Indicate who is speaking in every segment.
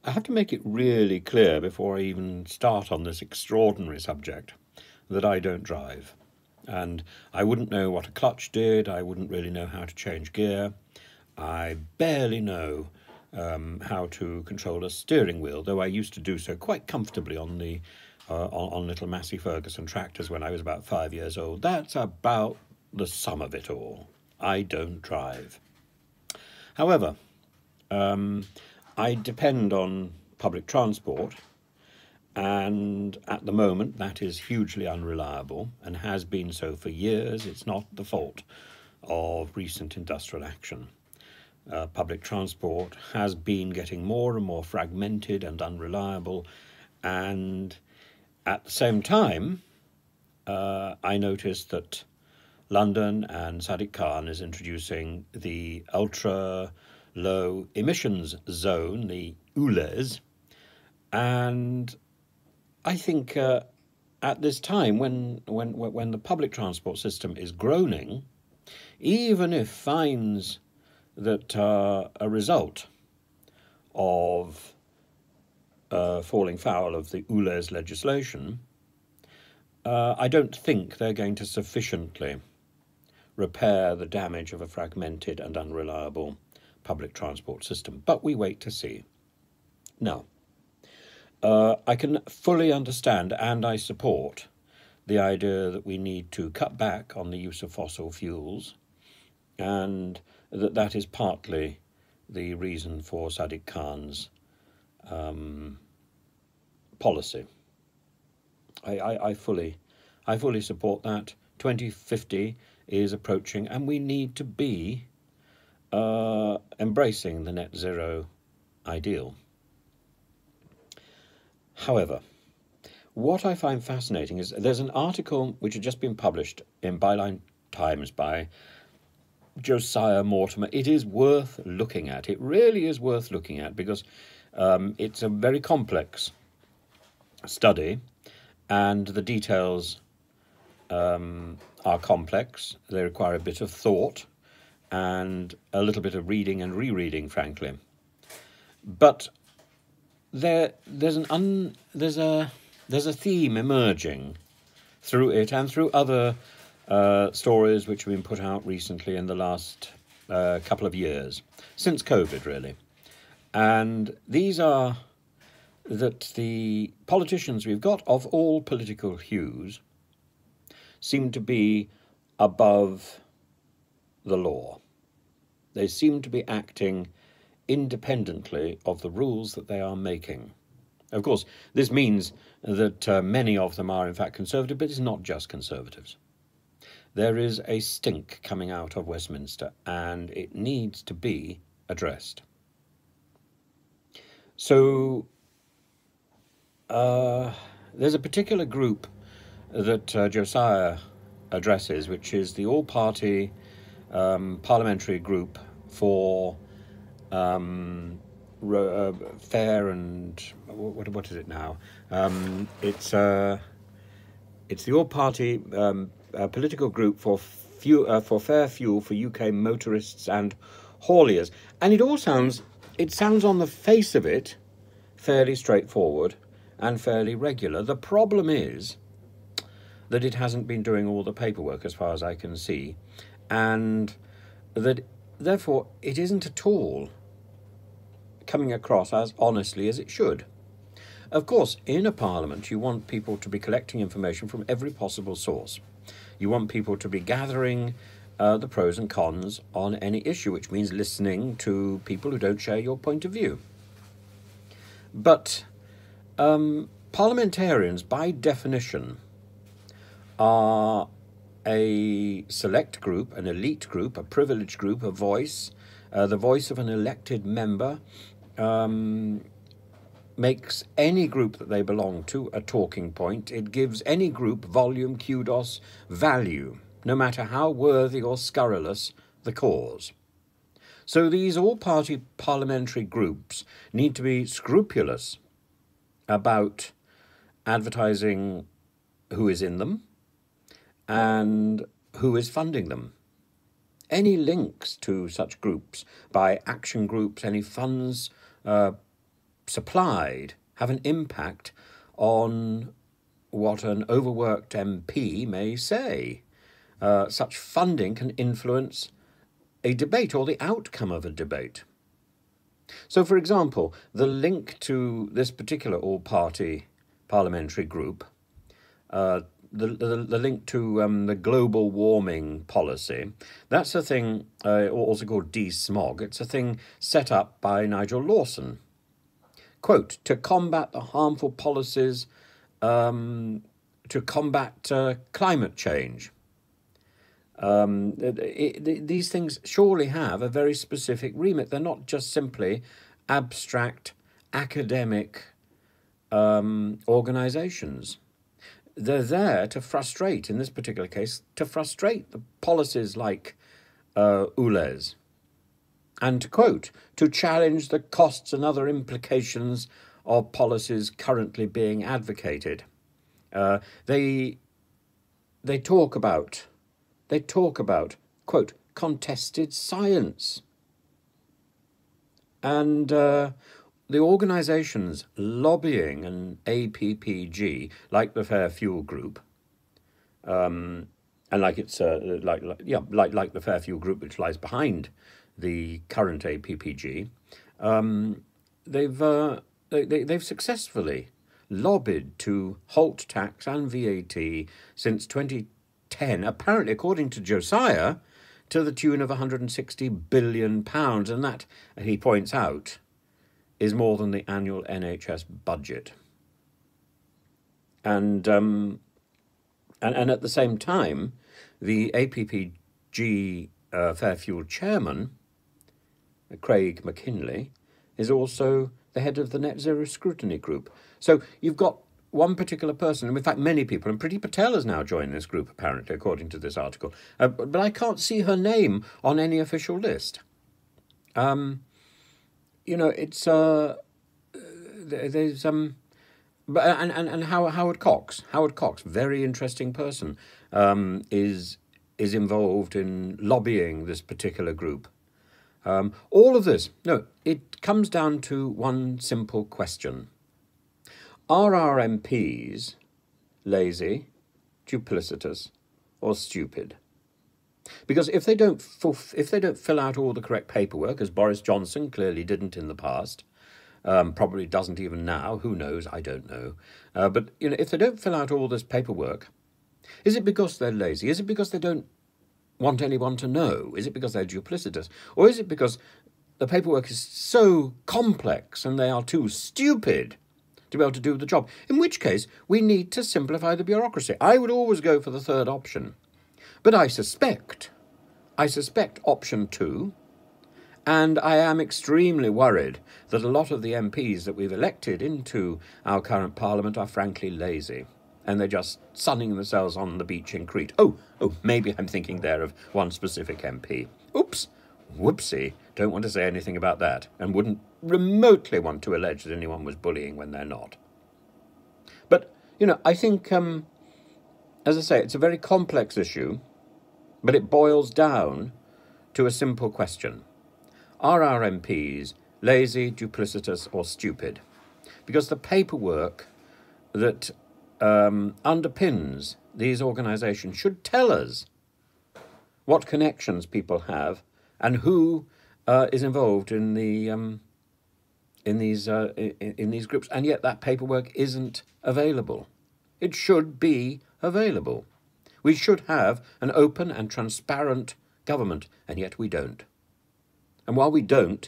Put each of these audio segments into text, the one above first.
Speaker 1: I have to make it really clear before I even start on this extraordinary subject that I don't drive. And I wouldn't know what a clutch did, I wouldn't really know how to change gear. I barely know how to control a steering wheel, though I used to do so quite comfortably on the on little Massey Ferguson tractors when I was about 5 years old. That's about the sum of it all. I don't drive. However, I depend on public transport, and at the moment that is hugely unreliable and has been so for years. It's not the fault of recent industrial action. Public transport has been getting more and more fragmented and unreliable, and at the same time I noticed that London and Sadiq Khan is introducing the ultra low emissions zone, the ULEZ, and I think at this time when the public transport system is groaning, even if fines that are a result of falling foul of the ULEZ legislation, I don't think they're going to sufficiently repair the damage of a fragmented and unreliable public transport system. But we wait to see. Now, I can fully understand and I support the idea that we need to cut back on the use of fossil fuels, and that is partly the reason for Sadiq Khan's policy. I fully support that. 2050 is approaching, and we need to be embracing the net zero ideal. However, what I find fascinating is there's an article which had just been published in Byline Times by Josiah Mortimer. It is worth looking at. It really is worth looking at, because it's a very complex study, and the details are complex. They require a bit of thought and a little bit of reading and rereading, frankly. But there's a theme emerging through it and through other stories which have been put out recently in the last couple of years, since COVID, really. And these are that the politicians we've got of all political hues seem to be above the law. They seem to be acting independently of the rules that they are making. Of course, this means that many of them are in fact conservative, but it's not just conservatives. There is a stink coming out of Westminster, and it needs to be addressed. So there's a particular group that Josiah addresses, which is the all-party parliamentary group for fair and what is it now? It's the all-party political group for fair fuel for UK motorists and hauliers, and it sounds on the face of it fairly straightforward and fairly regular. The problem is that it hasn't been doing all the paperwork as far as I can see, and that therefore it isn't at all coming across as honestly as it should. Of course, in a parliament, you want people to be collecting information from every possible source. You want people to be gathering the pros and cons on any issue, which means listening to people who don't share your point of view. But parliamentarians, by definition, are a select group, an elite group, a privileged group, a voice. The voice of an elected member makes any group that they belong to a talking point. It gives any group volume, kudos, value, no matter how worthy or scurrilous the cause. So these all-party parliamentary groups need to be scrupulous about advertising who is in them and who is funding them. Any links to such groups by action groups, any funds supplied have an impact on what an overworked MP may say. Such funding can influence a debate or the outcome of a debate. So, for example, the link to this particular all-party parliamentary group, the link to the global warming policy, that's a thing also called de-smog. It's a thing set up by Nigel Lawson. Quote, to combat the harmful policies, to combat climate change. These things surely have a very specific remit. They're not just simply abstract academic organisations. They're there to frustrate, in this particular case, to frustrate the policies like ULEZ, and to quote, to challenge the costs and other implications of policies currently being advocated. They talk about, quote, contested science. And the organisations lobbying an APPG, like the Fair Fuel Group, and like it's like the Fair Fuel Group, which lies behind the current APPG, they've successfully lobbied to halt tax and VAT since 2010, apparently, according to Josiah, to the tune of £160 billion, and that, he points out, is more than the annual NHS budget. And at the same time, the APPG Fair Fuel chairman, Craig McKinley, is also the head of the Net Zero Scrutiny Group. So you've got one particular person, and in fact many people, and Priti Patel has now joined this group, apparently, according to this article. But I can't see her name on any official list. It's there's and Howard Cox, very interesting person, is involved in lobbying this particular group. All of this, it comes down to one simple question. Are our MPs lazy, duplicitous, or stupid? Because if they don't fill out all the correct paperwork, as Boris Johnson clearly didn't in the past, probably doesn't even now, who knows, I don't know. But if they don't fill out all this paperwork, is it because they're lazy? Is it because they don't want anyone to know? Is it because they're duplicitous? Or is it because the paperwork is so complex and they are too stupid to be able to do the job? In which case, we need to simplify the bureaucracy. I would always go for the third option. But I suspect option 2, and I am extremely worried that a lot of the MPs that we've elected into our current parliament are frankly lazy, and they're just sunning themselves on the beach in Crete. Oh, maybe I'm thinking there of one specific MP. Oops, whoopsie, don't want to say anything about that, and wouldn't remotely want to allege that anyone was bullying when they're not. But, I think, as I say, it's a very complex issue, but it boils down to a simple question. Are our MPs lazy, duplicitous, or stupid? Because the paperwork that underpins these organisations should tell us what connections people have and who is involved in these groups, and yet that paperwork isn't available. It should be available. We should have an open and transparent government, and yet we don't. And while we don't,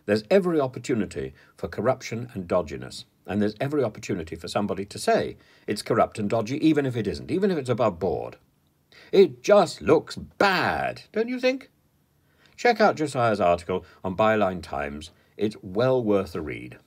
Speaker 1: there's every opportunity for corruption and dodginess. And there's every opportunity for somebody to say it's corrupt and dodgy, even if it isn't, even if it's above board. It just looks bad, don't you think? Check out Josiah's article on Byline Times. It's well worth a read.